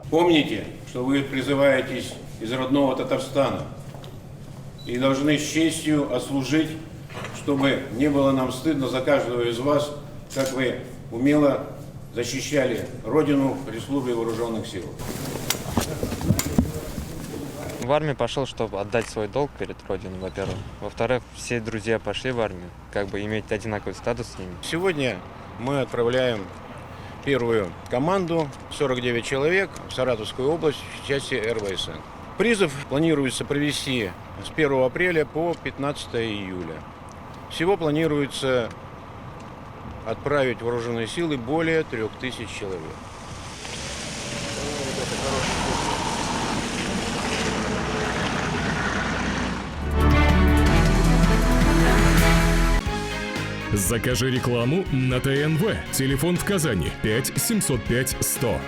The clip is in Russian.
Помните, что вы призываетесь из родного Татарстана и должны с честью отслужить, чтобы не было нам стыдно за каждого из вас, как вы умело защищали Родину при службе вооруженных сил. В армию пошел, чтобы отдать свой долг перед Родиной, во-первых. Во-вторых, все друзья пошли в армию, как бы иметь одинаковый статус с ними. Сегодня мы отправляем первую команду, 49 человек, в Саратовскую область в части РВСН. Призыв планируется провести с 1 апреля по 15 июля. Всего планируется отправить в вооруженные силы более 3000 человек. Закажи рекламу на ТНВ. Телефон в Казани 5 705 100.